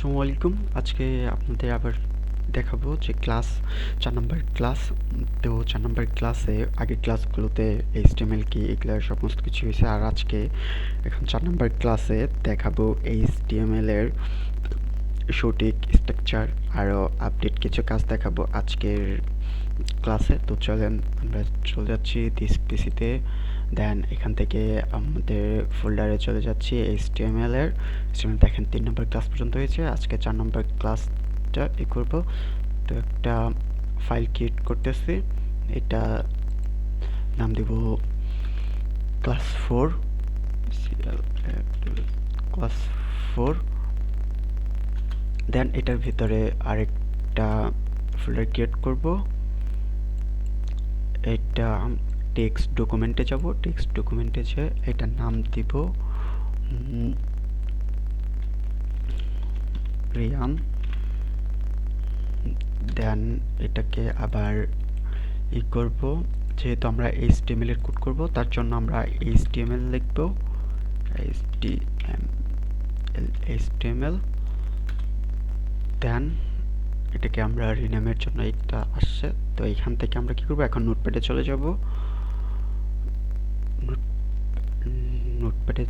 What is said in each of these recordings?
আসসালামু আলাইকুম। আজকে আপনাদের আবার দেখাবো যে ক্লাস 4 নাম্বার ক্লাস। তো 4 নাম্বার ক্লাসে আগের ক্লাসগুলোতে HTML কি এগুলো সমস্ত কিছু হয়েছে, আর আজকে এখন 4 নাম্বার ক্লাসে দেখাবো HTML এর সঠিক স্ট্রাকচার আরও আপডেট কিছু কাজ দেখাবো আজকের ক্লাসে। তো চলেন আমরা চলে যাচ্ছি দিস পিসিতে, দেন এখান থেকে আমাদের ফোল্ডারে চলে যাচ্ছি HTML এর। দেখেন 3 নম্বর ক্লাস পর্যন্ত হয়েছে, আজকে 4 নম্বর ক্লাসটা করব। তো একটা ফাইল ক্রিয়েট করতেছি, এটা নাম দিব ক্লাস 4 ক্লাস 4। দেন এটার ভিতরে আরেকটা ফোল্ডার ক্রিয়েট করব। এটা টেক্সট ডকুমেন্টে যাব, টেক্সট ডকুমেন্টে যে এটার নাম দিব রিয়ান। দেন এটাকে আবার করব, যেহেতু আমরা HTML এর কোড করব তার জন্য আমরা HTML লিখব, HTML। দেন এটাকে আমরা রিনেমের জন্য এটা আসছে, তো এইখান থেকে আমরা কি করব, এখন নোটপ্যাডে চলে যাব। নোটপ্যাডে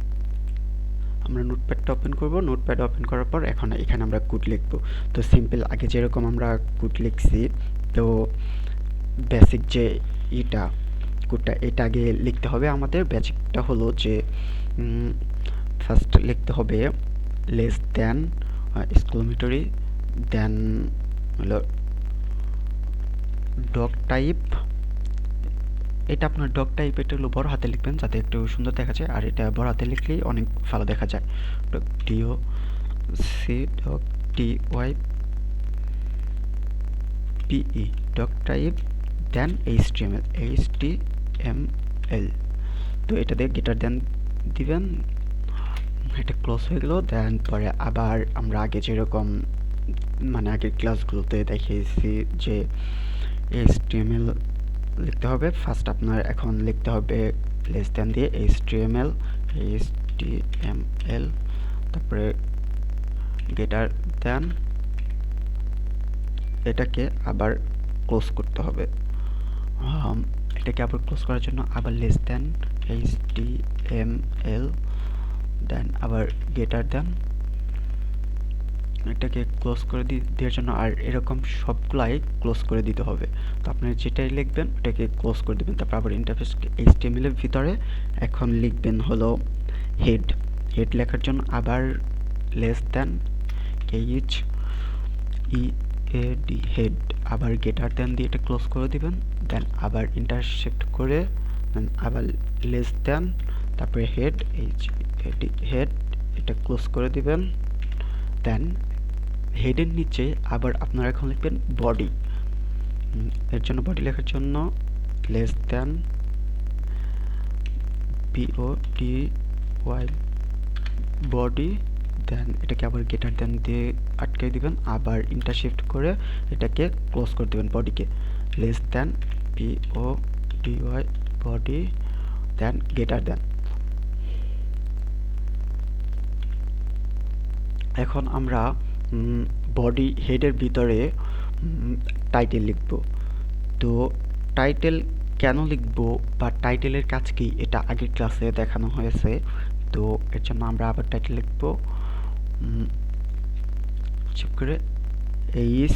আমরা নোটপ্যাডটা ওপেন করব। নোটপ্যাড ওপেন করার পর এখন এখানে আমরা কোড লিখব। তো সিম্পল আগে যেরকম আমরা কোড লিখছি, তো বেসিক যে কোডটা এটা আগে লিখতে হবে। আমাদের বেসিকটা হলো যে ফার্স্ট লিখতে হবে লেস দ্যান এক্সক্লেমেটরি, দেন হলো ডগ টাইপ। এটা আপনার ডগ টাইপ, এটা হলো বড় হাতে লিখবেন যাতে একটু সুন্দর দেখা যায়, আর এটা বড় হাতে লিখলেই অনেক ভালো দেখা যায়। D O C doc TYPE doc type, then HTML। তো এটা দিয়ে গেটার দেন দিবেন, এটা ক্লোজ হয়ে গেল। দেন পরে আবার আমরা আগে যেরকম মানে আগের ক্লাসগুলোতে দেখিয়েছি যে HTML লিখতে হবে, ফার্স্ট আপনার এখন লিখতে হবে লেস দ্যান দিয়ে HTML, তারপরে গেটার দেন এটাকে আবার ক্লোজ করতে হবে। এটাকে আবার ক্লোজ করার জন্য আবার লেস দ্যান HTML, দেন আবার গেটার দেন এটাকে ক্লোজ করে দেওয়ার জন্য, আর এরকম সবগুলাই ক্লোজ করে দিতে হবে। তো আপনি যেটাই লিখবেন ওটাকে ক্লোজ করে দেবেন। তারপর আবার ইন্টারফেস HTML এর ভিতরে এখন লিখবেন হলো হেড লেখার জন্য আবার লেস দ্যান HEAD হেড, আবার গেটার দেন দিয়ে এটা ক্লোজ করে দিবেন। দেন আবার ইন্টারসেক্ট করে দেন আবার লেস দ্যান, তারপরে হেড হেড এটা ক্লোজ করে দিবেন। দেন হেডের নিচে আবার আপনারা এখন লিখবেন বডি। এর জন্য বডি লেখার জন্য লেস দ্যান BODY বডি, দেন এটাকে আবার গেটার দেন দিয়ে আটকে দিবেন, আবার ইন্টারশিফট করে এটাকে ক্লোজ করে দেবেন বডিকে, লেস দ্যান BODY বডি, দেন গেটার দেন। এখন আমরা বডি হেডের ভিতরে টাইটেল লিখব। তো টাইটেল কেন লিখব বা টাইটেলের কাজ কি এটা আগের ক্লাসে দেখানো হয়েছে। তো এর জন্য আমরা আবার টাইটেল লিখব, চেক করে এইস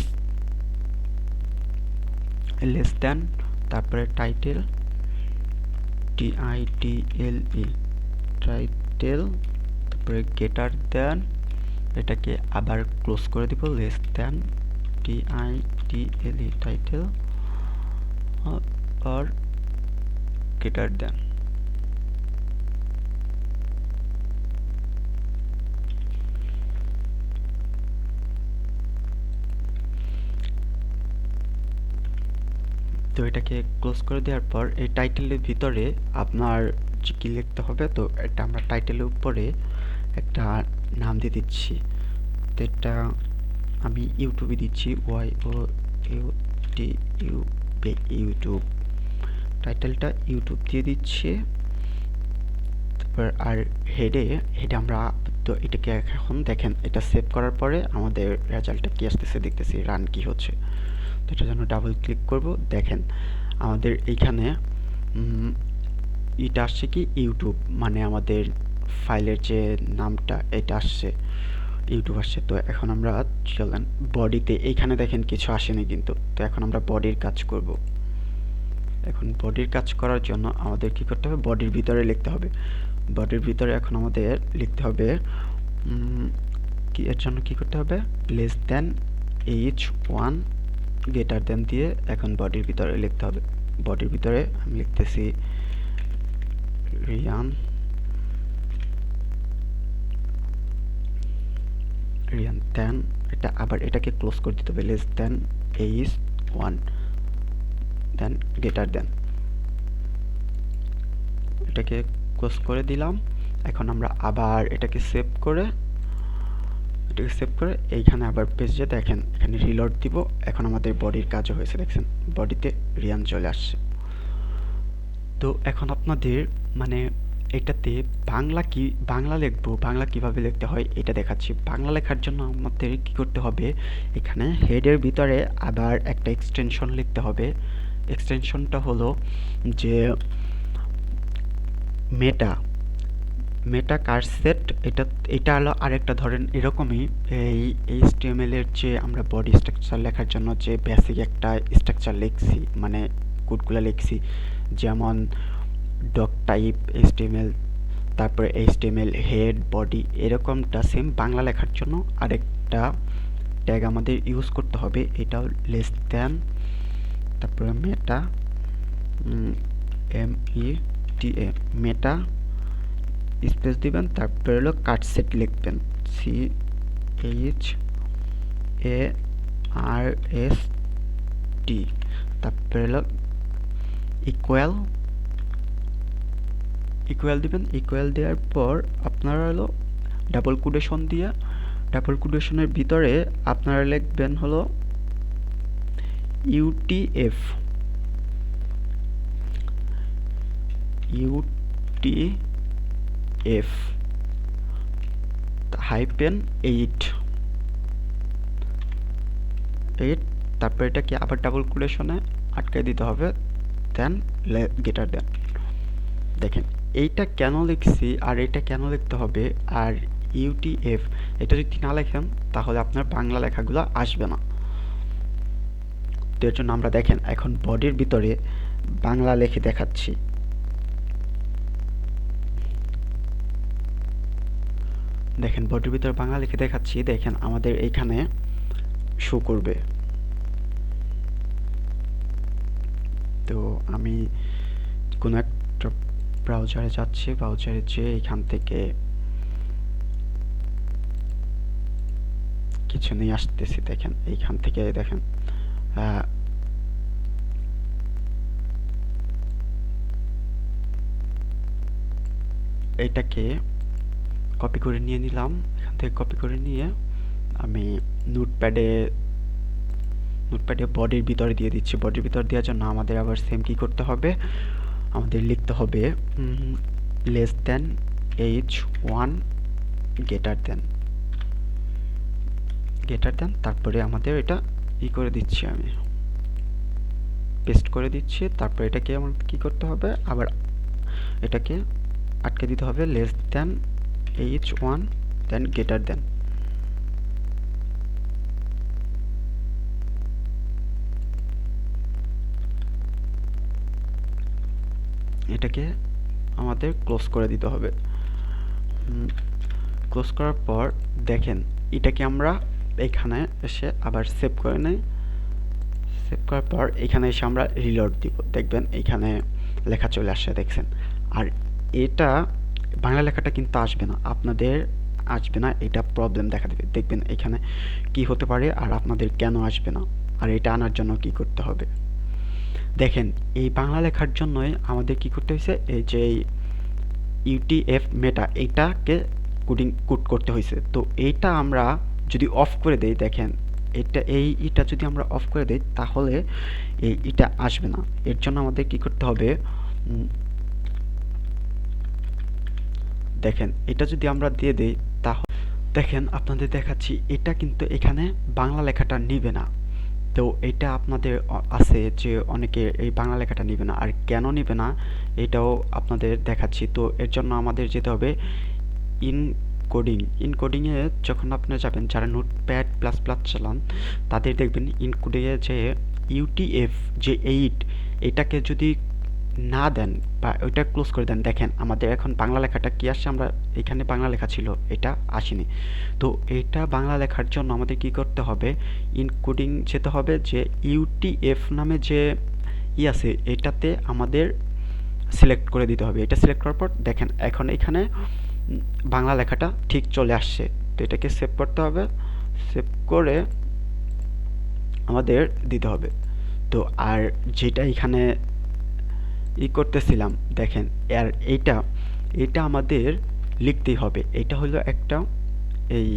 লেস দ্যান, তারপরে টাইটেল TITLE টাইটেল, তারপরে গেটার দেন এটাকে আবার ক্লোজ করে দিব, লেস দ্যান TITLE টাইটেল আর গেটার দেন। তো এটাকে ক্লোজ করে দেওয়ার পর এই টাইটেলের ভিতরে আপনার কি লিখতে হবে, তো এটা আমরা টাইটেলের উপরে একটা নাম দিয়ে দিচ্ছি। তো এটা আমি ইউটিউবে দিচ্ছি, ইউটিউব, টাইটেলটা ইউটিউব দিয়ে দিচ্ছি। আর হেডে আমরা তো এটাকে এখন দেখেন, এটা সেভ করার পরে আমাদের রেজাল্টটা কি আসতেছে দেখতেছি, রান কি হচ্ছে। তো এটার জন্য ডাবল ক্লিক করব। দেখেন আমাদের এইখানে এটা আসছে কি ইউটিউব, মানে আমাদের ফাইলের যে নামটা এটা আসছে, ইউটিউব আসছে। তো এখন আমরা চলেন বডিতে, এইখানে দেখেন কিছু আসেনি কিন্তু। তো এখন আমরা বডির কাজ করব। এখন বডির কাজ করার জন্য আমাদের কি করতে হবে, বডির ভিতরে লিখতে হবে। বডির ভিতরে এখন আমাদের লিখতে হবে কি, এর জন্য কি করতে হবে, less than h1 greater than দিয়ে এখন বডির ভিতরে লিখতে হবে। বডির ভিতরে আমি লিখতেছি রিয়ান 10, এটা আবার এটাকে ক্লোজ করে দিতে হবে, লেস দেন h1 দেন গ্রেটার দেন, এটাকে ক্লোজ করে দিলাম। এখন আমরা আবার এটাকে সেভ করে এইখানে আবার পেজে দেখেন এখানে রিলোড দিব। এখন আমাদের বডির কাজও হয়েছে, দেখছেন বডিতে রিয়ান চলে আসছে। তো এখন আপনাদের মানে এটাতে বাংলা লিখবো, বাংলা কিভাবে লিখতে হয় এটা দেখাচ্ছি। বাংলা লেখার জন্য আমাদের কি করতে হবে, এখানে হেডের ভিতরে আবার একটা এক্সটেনশন লিখতে হবে। এক্সটেনশনটা হলো যে মেটা কারসেট। এটা হলো আরেকটা, ধরেন এরকমই এই HTML এর যে আমরা বডি স্ট্রাকচার লেখার জন্য যে বেসিক একটা স্ট্রাকচার লিখছি, মানে কোডগুলো লিখছি, যেমন ডক টাইপ HTML, তারপরে HTML হেড বডি, এরকমটা সেম বাংলা লেখার জন্য আরেকটা ট্যাগ আমাদের ইউজ করতে হবে। এটাও লেস দ্যান, তারপরে মেটা META মেটা স্পেস দিবেন, তারপরে হলো কাটসেট লিখবেন CHARST, তারপরে হলো ইকুয়াল দিবেন। ইকুয়াল দেওয়ার পর আপনারা হলো ডাবল কোটেশনের ভিতরে আপনারা লিখবেন হলো UTF -8, তারপর এটাকে আবার ডাবল কোটেশনে আটকে দিতে হবে, দেন গ্রেটার দেন। দেখেন এইটা কেন লিখছি আর এটা কেন লিখতে হবে, আর UTF এটা যদি না লেখেন তাহলে আপনার বাংলা লেখাগুলো আসবে না। তো এর জন্য আমরা দেখেন এখন বডির ভিতরে বাংলা লিখে দেখাচ্ছি। দেখেন বডির ভিতরে বাংলা লিখে দেখাচ্ছি, দেখেন আমাদের এইখানে শো করবে। তো আমি কোনো একটা ব্রাউজারে যাচ্ছি, ব্রাউজারে যেয়ে এখান থেকে কিছু নিয়ে আসতেছি। দেখেন এইখান থেকে দেখেন এটাকে কপি করে নিয়ে নিলাম। এখান থেকে কপি করে নিয়ে আমি নোটপ্যাডে বডির ভিতরে দিয়ে দিচ্ছি। বডির ভিতরে দেওয়ার জন্য আমাদের আবার সেম কি করতে হবে, আমাদের লিখতে হবে less than h1 greater than, তারপরে আমাদের এটা করে দিচ্ছি, আমি পেস্ট করে দিচ্ছি। তারপরে এটাকে আমার কি করতে হবে, আবার এটাকে আটকে দিতে হবে, লেস দেন h1 দেন গ্রেটার দেন। এটাকে আমাদের ক্লোজ করে দিতে হবে। ক্লোজ করার পর দেখেন এটাকে আমরা এখানে এসে আবার সেভ করে নেই। সেভ করার পর এখানে এসে আমরা রিলোড দিব, দেখবেন এখানে লেখা চলে আসছে, দেখছেন। আর এটা বাংলা লেখাটা কিন্তু আসবে না, আপনাদের আসবে না, এটা প্রবলেম দেখা দেবে। দেখবেন এখানে কি হতে পারে আর আপনাদের কেন আসবে না, আর এটা আনার জন্য কি করতে হবে। দেখেন এই বাংলা লেখার জন্যই আমাদের কি করতে হয়েছে, এই যে UTF মেটা এইটাকে কোড করতে হয়েছে। তো এইটা আমরা যদি অফ করে দেই, দেখেন এটা যদি আমরা অফ করে দেই তাহলে এটা আসবে না। এর জন্য আমাদের কি করতে হবে, দেখেন এটা যদি আমরা দিয়ে দেই, তাহলে দেখেন আপনাদের দেখাচ্ছি এটা কিন্তু এখানে বাংলা লেখাটা নিবে না। তো এটা আপনাদের আছে যে অনেকে এই বাংলা লেখাটা নিবে না, আর কেন নিবে না এটাও আপনাদের দেখাচ্ছি। তো এর জন্য আমাদের যেতে হবে ইনকোডিংয়ে। যখন আপনারা যাবেন, যারা নোটপ্যাড প্লাস প্লাস চালান তাদের দেখবেন ইনকোডিংয়ে যে ইউটিএফ যে 8 এটাকে যদি না দেন বা ওইটা ক্লোজ করে দেন, দেখেন আমাদের এখন বাংলা লেখাটা কি আসছে, আমরা এখানে বাংলা লেখা ছিল এটা আসেনি। তো এটা বাংলা লেখার জন্য আমাদের কি করতে হবে, ইনকোডিং যেতে হবে, যে ইউটিএফ নামে যে আছে এটাতে আমাদের সিলেক্ট করে দিতে হবে। এটা সিলেক্ট করার পর দেখেন এখন এখানে বাংলা লেখাটা ঠিক চলে আসছে। তো এটাকে সেভ করতে হবে, সেভ করে আমাদের দিতে হবে। তো আর যেটা এখানে করতেছিলাম দেখেন, আর এইটা আমাদের লিখতেই হবে। এটা হলো একটা এই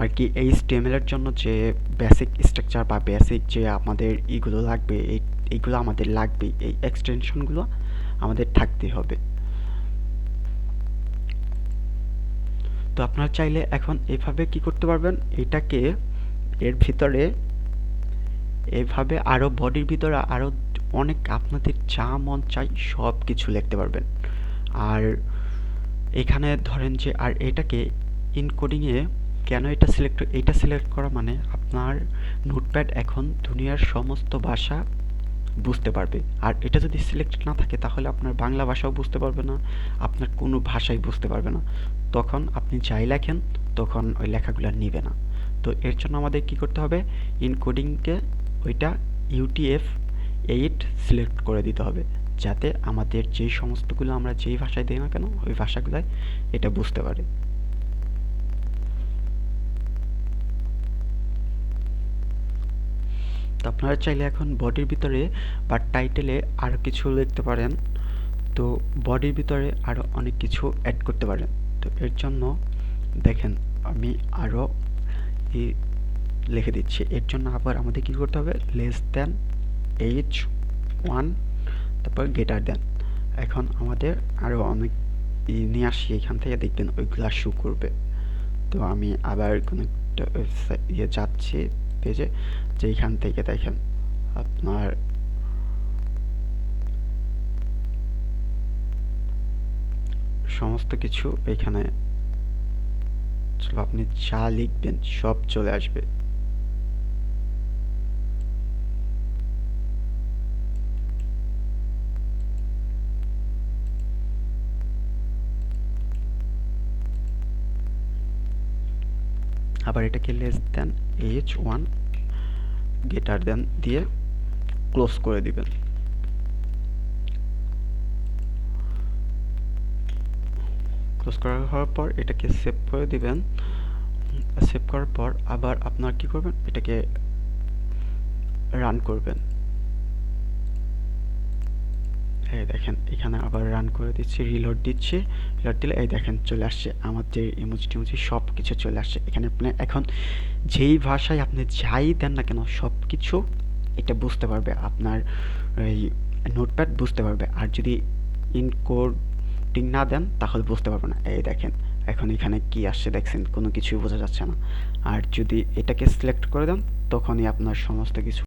আর কি HTML এর জন্য যে বেসিক স্ট্রাকচার বা বেসিক যে আমাদের এইগুলো লাগবে, এইগুলো আমাদের লাগবে, এই এক্সটেনশনগুলো আমাদের থাকতেই হবে। তো আপনারা চাইলে এখন এভাবে কি করতে পারবেন, এটাকে এর ভিতরে এভাবে আরও বডির ভিতরে আরও অনেক আপনাদের যা মন চাই সব কিছু লিখতে পারবেন। আর এখানে ধরেন যে আর এটাকে ইনকোডিংয়ে কেন এটা সিলেক্ট করা মানে আপনার নোটপ্যাড এখন দুনিয়ার সমস্ত ভাষা বুঝতে পারবে। আর এটা যদি সিলেক্ট না থাকে তাহলে আপনার বাংলা ভাষাও বুঝতে পারবে না, আপনার কোনো ভাষাই বুঝতে পারবে না। তখন আপনি যাই লেখেন তখন ওই লেখাগুলো নিবে না। তো এর জন্য আমাদের কি করতে হবে, ইনকোডিংকে ওইটা UTF-8 সিলেক্ট করে দিতে হবে, যাতে আমাদের যেই সমস্তগুলো আমরা যেই ভাষায় দিই না কেন ওই ভাষাগুলোয় এটা বুঝতে পারে। তো আপনারা চাইলে এখন বডির ভিতরে বা টাইটেলে আরও কিছু লিখতে পারেন। তো বডির ভিতরে আরও অনেক কিছু অ্যাড করতে পারেন। তো এর জন্য দেখেন আমি আরও লিখে দিচ্ছি। এর জন্য আবার আমাদের কি করতে হবে, লেস দেন H1 তারপর গ্রেটার দেন। এখন আমাদের আরও অনেক নিয়ে আসি, এখান থেকে দেখবেন ওইগুলা শো করবে। তো আমি আবার কোনো একটা যাচ্ছি পেজে, যে এইখান থেকে দেখেন আপনার সমস্ত কিছু এখানে আপনি যা লিখবেন সব চলে আসবে। আবার এটাকে less than H1 greater than দিয়ে ক্লোজ করে দিবেন। ক্লোজ করা হওয়ার পর এটাকে সেভ করে দিবেন। সেভ করার পর আবার আপনার কি করবেন, এটাকে রান করবেন। এই দেখেন এখানে আবার রান করে দিচ্ছি, রিলোড দিচ্ছি। রিলোড দিলে এই দেখেন চলে আসছে আমাদের ইমোজি টিমোজি সব কিছু চলে আসছে। এখানে আপনি এখন যেই ভাষায় আপনি যাই দেন না কেন সব কিছু এটা বুঝতে পারবে, আপনার এই নোটপ্যাড বুঝতে পারবে। আর যদি ইনকোডিং না দেন তাহলে বুঝতে পারবে না। এই দেখেন এখন এখানে কি আসছে দেখছেন, কোনো কিছুই বোঝা যাচ্ছে না। আর যদি এটাকে সিলেক্ট করে দেন তখনই আপনার সমস্ত কিছু